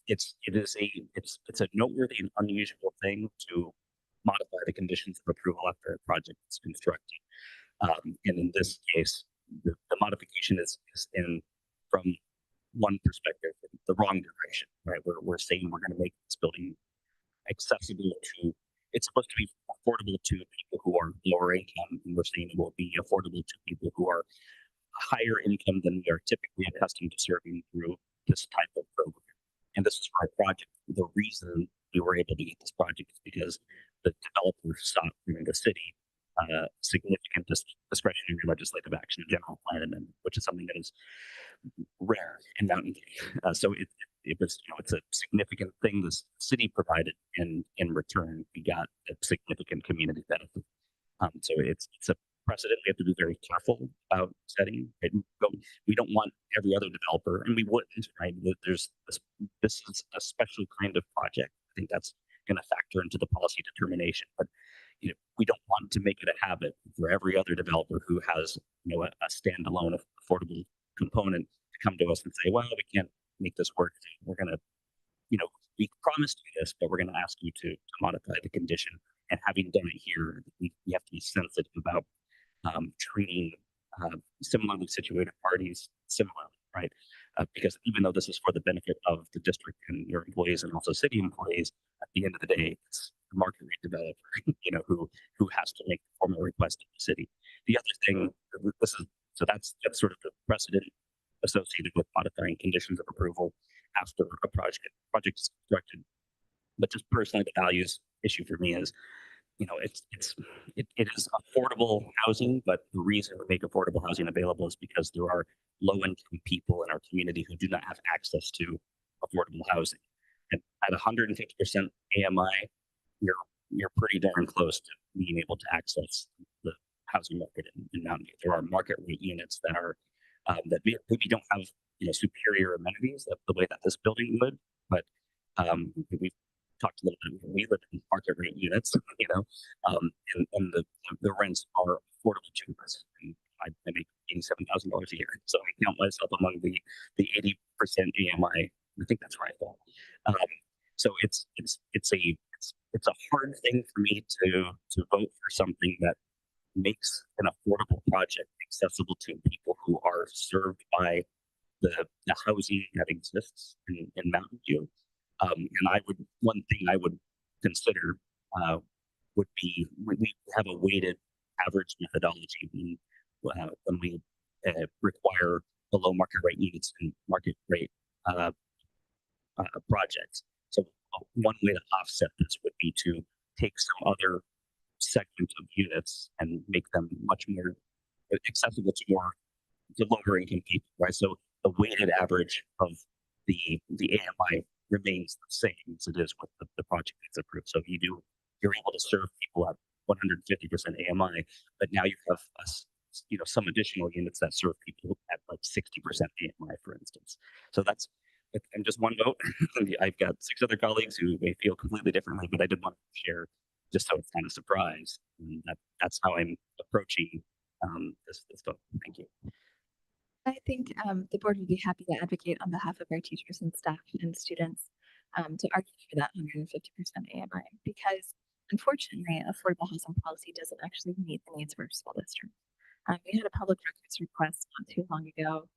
it's a noteworthy and unusual thing to modify the conditions of approval after a project is constructed. And in this case, the modification is in from one perspective, the wrong direction, right? We're saying we're going to make this building accessible to, it's supposed to be affordable to people who are lower income, and we're saying it will be affordable to people who are higher income than we are typically accustomed to serving through this type of program. And this is for our project. The reason we were able to get this project is because the developer sought from the city significant discretionary legislative action, general plan amendment, which is something that is rare in Mountain View. So it was, it's a significant thing the city provided, and in return, we got a significant community benefit. So it's a precedent we have to be very careful about setting. Right? We don't want every other developer, and we wouldn't, right? There's this is a special kind of project. I think that's going to factor into the policy determination, but we don't want to make it a habit for every other developer who has a standalone affordable component to come to us and say, well, we can't make this work. We're going to, we promised you this, but we're going to ask you to modify the condition. And having done it here, we have to be sensitive about treating similarly situated parties similarly, right? Because even though this is for the benefit of the district and your employees and also city employees, at the end of the day, it's the market rate developer, who has to make the formal request to the city. The other thing, that's sort of the precedent associated with modifying conditions of approval after a project is constructed. But just personally, the values issue for me is, it is affordable housing, but the reason we make affordable housing available is because there are low income people in our community who do not have access to affordable housing. And at 150% AMI, you're pretty darn close to being able to access the housing market in Mountain View. There are market rate units that are that maybe don't have superior amenities the way that this building would, but we've talked a little bit. We live in market rate units, and the rents are affordable to us. And I make $87,000 a year, so I count myself among the 80% AMI. I think that's right. So it's a hard thing for me to vote for something that makes an affordable project accessible to people who are served by the housing that exists in Mountain View. And one thing I would consider would be we have a weighted average methodology when we require below market rate units and market rate projects. So one way to offset this would be to take some other segment of units and make them much more accessible to lower income people, right? So the weighted average of the AMI remains the same as it is with the project that's approved. So you're able to serve people at 150% AMI, but now you have some additional units that serve people at like 60% AMI, for instance. So that's, and just one vote. I've got 6 other colleagues who may feel completely differently, but I did want to share just so it's kind of a surprise. And that's how I'm approaching this vote. Thank you. I think the board would be happy to advocate on behalf of our teachers and staff and students to argue for that 150% AMI, because unfortunately, affordable housing policy doesn't actually meet the needs of our school district. We had a public records request not too long ago,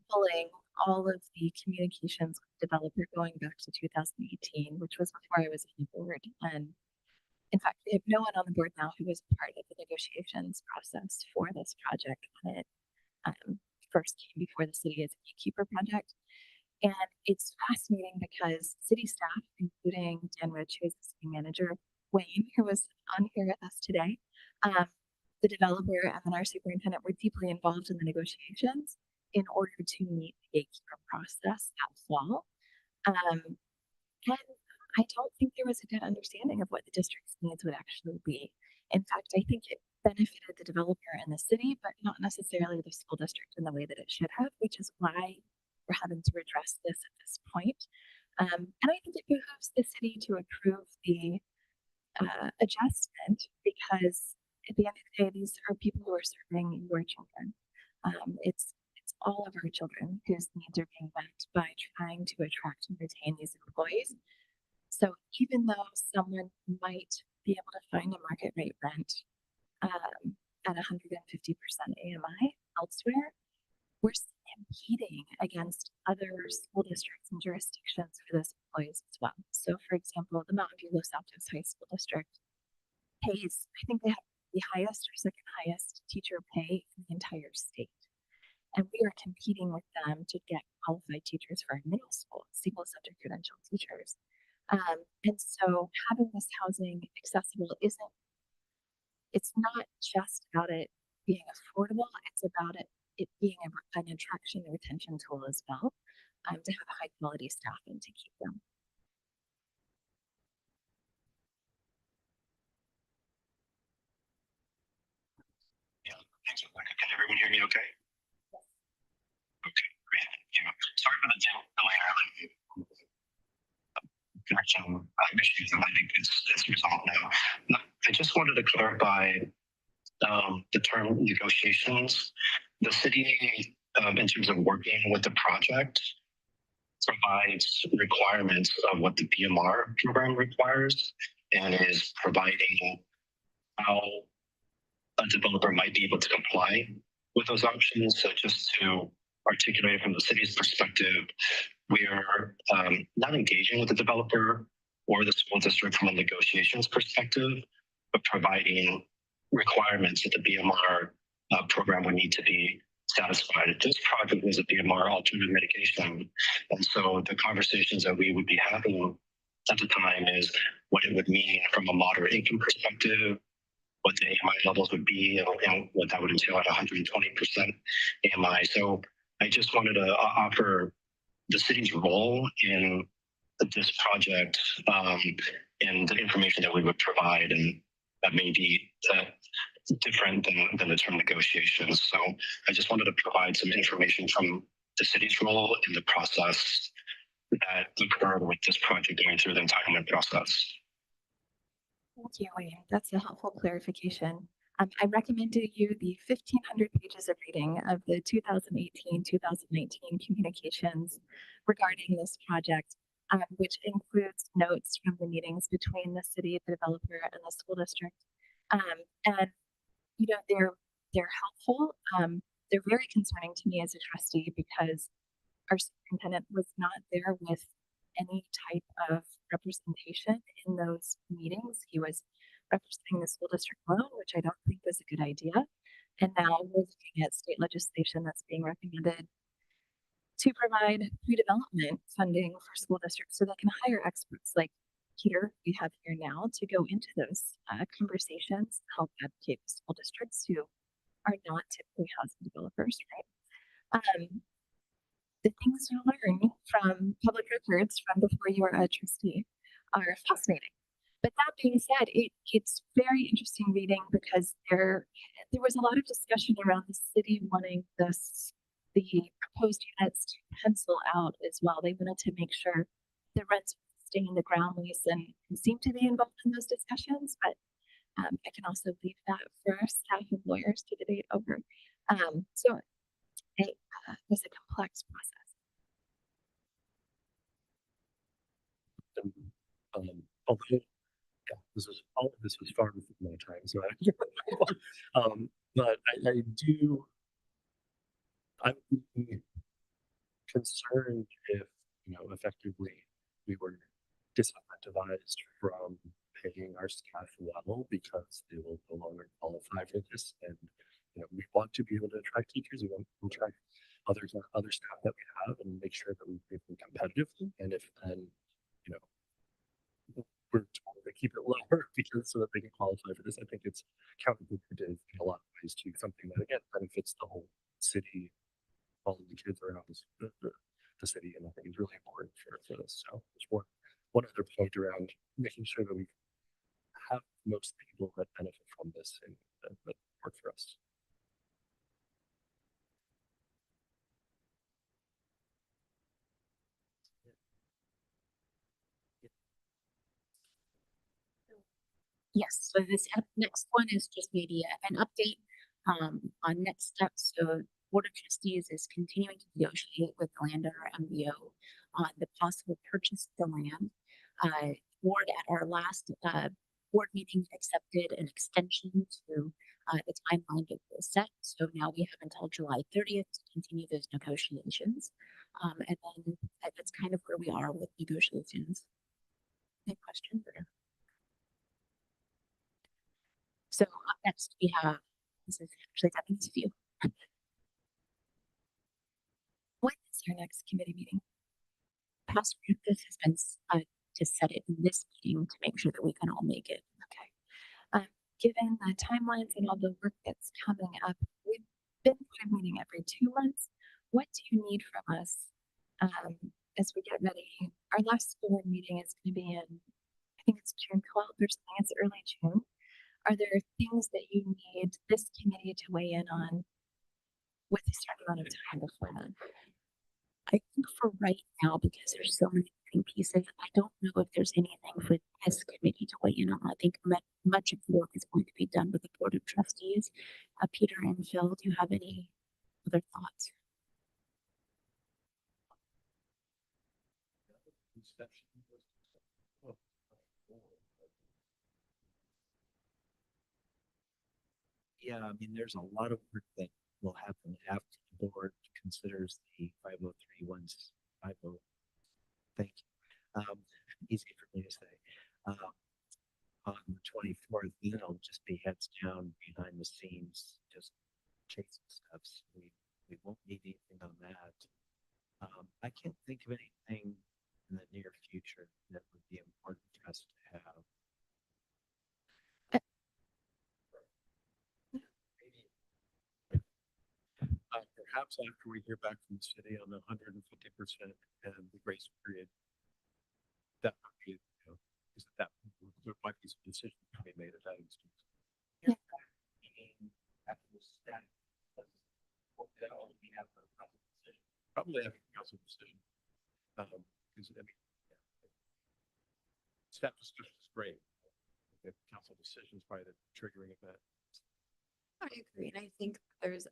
pulling all of the communications with the developer going back to 2018, which was before I was on the board. And in fact, we have no one on the board now who was part of the negotiations process for this project when it first came before the city as a gatekeeper project. And it's fascinating because city staff, including Dan Rich, who is the city manager, Wayne, who was on here with us today, the developer, and then our superintendent were deeply involved in the negotiations in order to meet the gatekeeper process that fall. And I don't think there was a good understanding of what the district's needs would actually be. In fact, I think it benefited the developer and the city, but not necessarily the school district in the way that it should have, which is why we're having to address this at this point. And I think it behooves the city to approve the adjustment, because at the end of the day, these are people who are serving your children. It's all of our children whose needs are being met by trying to attract and retain these employees. So even though someone might be able to find a market rate rent at 150% AMI elsewhere, we're competing against other school districts and jurisdictions for those employees as well. So for example, the Mountain View Los Altos High School District pays, I think they have the highest or second highest teacher pay in the entire state. And we are competing with them to get qualified teachers for our middle school, single subject credential teachers. And so having this housing accessible it's not just about it being affordable, it's about it being an attraction and retention tool as well, to have high quality staff and to keep them. Yeah, thanks. Can everyone hear me okay? Okay, great. Thank you. Sorry for the delay earlier. Connection issues, and I think it's resolved now. I just wanted to clarify the term negotiations. The city, in terms of working with the project, provides requirements of what the BMR program requires and is providing how a developer might be able to comply with those options. So just to articulate it from the city's perspective, we are not engaging with the developer or the school district from a negotiations perspective, but providing requirements that the BMR program would need to be satisfied. This project was a BMR alternative mitigation. And so the conversations that we would be having at the time is what it would mean from a moderate income perspective, what the AMI levels would be, and what that would entail at 120% AMI. So I just wanted to offer the city's role in this project and the information that we would provide, and that may be different than the term negotiations. So I just wanted to provide some information from the city's role in the process that occurred with this project going through the entitlement process. Thank you, Wayne. That's a helpful clarification. I recommended you the 1,500 pages of reading of the 2018-2019 communications regarding this project, which includes notes from the meetings between the city, the developer, and the school district. And you know, they're helpful. They're very concerning to me as a trustee because our superintendent was not there with any type of representation in those meetings. He was representing the school district alone, which I don't think was a good idea. And now we're looking at state legislation that's being recommended to provide pre-development funding for school districts so they can hire experts like Peter we have here now to go into those conversations, help advocate for school districts who are not typically housing developers, right? The things you learn from public records from before you are a trustee are fascinating. But that being said, it's very interesting reading because there was a lot of discussion around the city wanting the proposed units to pencil out as well. They wanted to make sure the rents would stay in the ground lease and seem to be involved in those discussions. But I can also leave that for our staff and lawyers to debate over. So it was a complex process. Although, yeah, all of this was far before my time, so but I would be concerned if, effectively we were disincentivized from paying our staff well because they will no longer qualify for this. And, we want to be able to attract teachers. We want to attract other staff that we have and make sure that we pay them competitively. And if then, we're told to keep it lower because so that they can qualify for this, I think it's counterproductive in a lot of ways to something that again benefits the whole city, all of the kids around the city, and I think is really important for this. So there's one other point around making sure that we have most people that benefit from this and that work for us. Yes, so this next one is just maybe an update on next steps. So Board of Trustees is continuing to negotiate with the landowner MVO on the possible purchase of the land. Board at our last board meeting accepted an extension to The timeline was set, so now we have until July 30th to continue those negotiations. And then that's kind of where we are with negotiations. Any questions? So up next we have, this is actually Debbie's view. When is your next committee meeting? Past practice has been to set it in this meeting to make sure that we can all make it. Okay. Given the timelines and all the work that's coming up, we've been kind of meeting every 2 months. What do you need from us as we get ready? Our last board meeting is going to be in, I think it's June 12th or something. It's early June. Are there things that you need this committee to weigh in on with a certain amount of time before then? I think for right now, because there's so many moving pieces, I don't know if there's anything for this committee to weigh in on. I think much of the work is going to be done with the Board of Trustees. Peter and Phil, do you have any other thoughts? Yeah, I mean, there's a lot of work that will happen after the board considers the 5031's 50. Thank you. Easy for me to say. On the 24th, then it'll just be heads down behind the scenes, just chasing stuff. So we won't need anything on that. I can't think of anything in the near future that would be important for us to have. Perhaps after we hear back from the city on the 150% and the grace period, that might be, is that there might be some decisions to be made at that instance. Yeah. After the staff, we have a council decision. Probably after the council decision. Because I mean, staff discussion is great. The council decision is probably the triggering event. I agree. And I think there's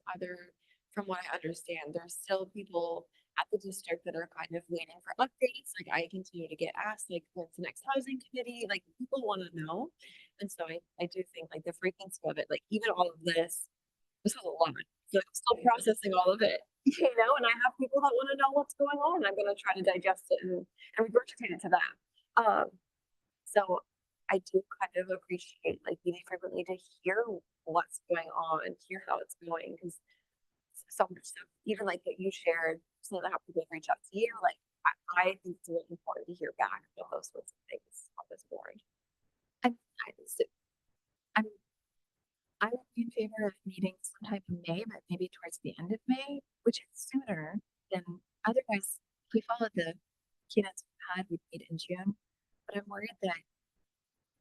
from what I understand, there's still people at the district that are kind of waiting for updates. Like I continue to get asked, like, what's the next housing committee? Like people want to know. And so I do think like the frequency of it, like even all of this is a lot. So I'm still processing all of it, and I have people that want to know what's going on. I'm going to try to digest it and regurgitate it to them. So I do kind of appreciate like meeting frequently to hear what's going on, hear how it's going, because so much stuff, even like that you shared, so that how people reach out to you, like I think it's really important to hear back about those sorts of things on this board. I would be in favor of meeting sometime in May, but maybe towards the end of May, which is sooner than otherwise. If we follow the keynotes we've had, we'd meet in June. But I'm worried that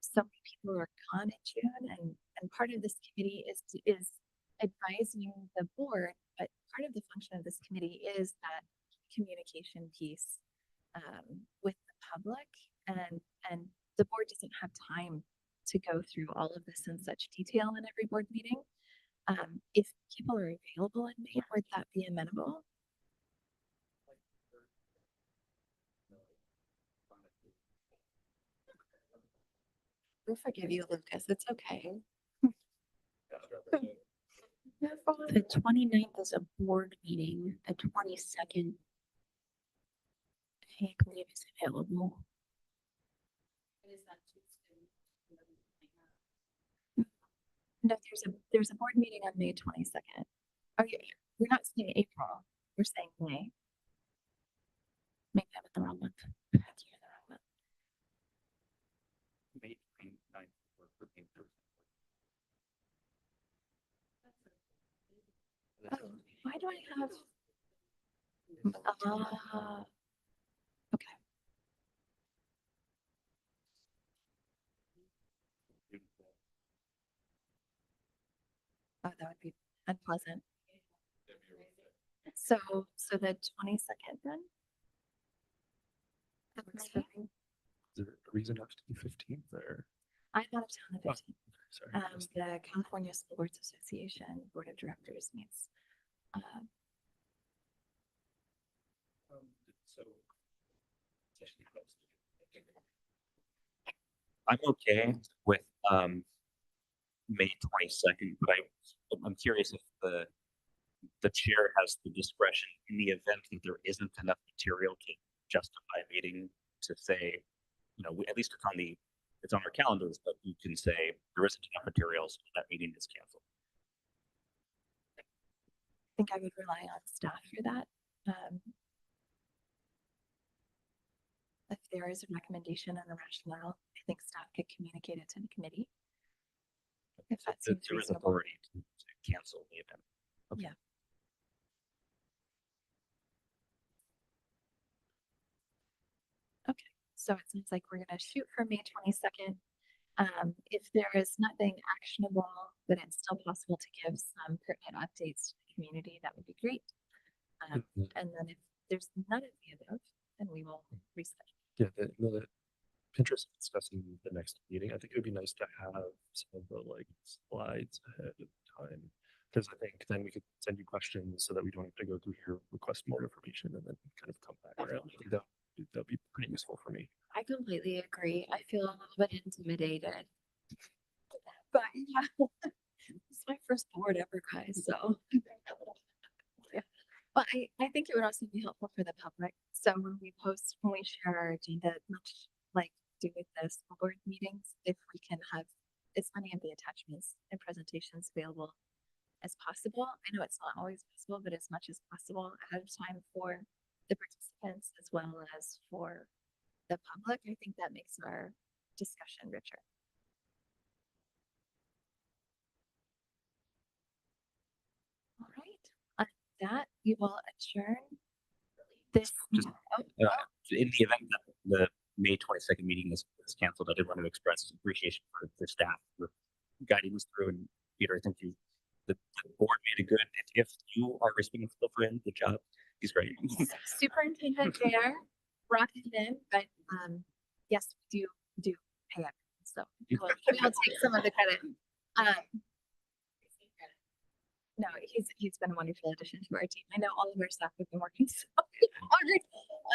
so many people are gone in June, and part of this committee is advising the board, but part of the function of this committee is that communication piece with the public, and the board doesn't have time to go through all of this in such detail in every board meeting. If people are available in May, would that be amenable? We forgive you, Lucas. It's okay. The 29th is a board meeting. The 22nd, I believe, is available. No, there's a board meeting on May 22nd. Oh, we're not saying April. We're saying May. Maybe I'm in the wrong month. You're in the wrong month. May 29th or 13th. Oh, why do I have? Okay. Oh, that would be unpleasant. So the 22nd then? Of Is May? there a reason not to do 15th or? I'm out of town the Oh, 15th. sorry. The California School Boards Association Board of Directors meets. So. I'm okay with May 22nd, but I'm curious if the chair has the discretion in the event that there isn't enough material to justify a meeting to say, at least it's on our calendars, but you can say there isn't enough materials, that meeting is canceled. I think I would rely on staff for that. If there is a recommendation and a rationale, I think staff could communicate it to the committee. If that seems There is reasonable. authority to cancel the event. Okay. Yeah. Okay, so it seems like we're gonna shoot for May 22nd. If there is nothing actionable, but it's still possible to give some pertinent updates to the community, that would be great. And then if there's none of the above, then we will reschedule. Yeah, the interest in discussing the next meeting, I think it would be nice to have some of the like slides ahead of time. Because I think then we could send you questions so that we don't have to go through here, request more information, and then kind of come back around. I think that'd be pretty useful for me. I completely agree. I feel a little bit intimidated. But yeah, it's my first board ever, guys, so. Yeah. But I think it would also be helpful for the public. So when we share our agenda, much like do with the school board meetings, if we can have as many of the attachments and presentations available as possible. I know it's not always possible, but as much as possible ahead of time for the participants as well as for the public, I think that makes our discussion richer. All right, on that, we will adjourn this. Just- oh, In the event that the May 22nd meeting is canceled, I did want to express appreciation for the staff for guiding us through. And Peter, I think the board made a good, if you are responsible for him, good job. He's great. Superintendent there brought it in, but yes, we do pay it. So we'll take some of the credit. No, he's been a wonderful addition to our team. I know all of our staff have been working so hard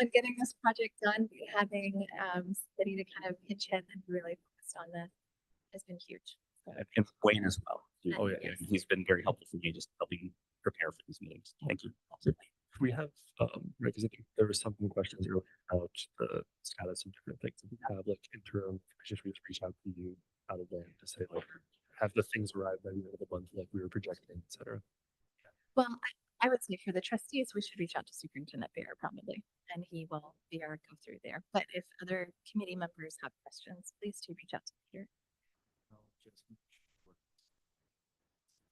on getting this project done. Having somebody to kind of pitch in and really focused on this has been huge. So, And Wayne as well. Oh, yeah. And he's been very helpful for me, just helping prepare for these meetings. Thank you. We have, right, because I think there were some questions earlier about the status of different things. If we have like interim, should we just reach out to you out of there to say like, have the things arrived by the end of the month like we were projecting, et cetera? well, I would say for the trustees, we should reach out to Superintendent Bear probably, and he will be our go through there. But if other committee members have questions, please do reach out to Peter.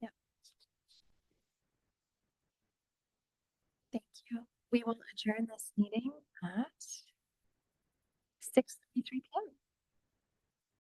Yeah. Thank you. We will adjourn this meeting at 6:53 p.m.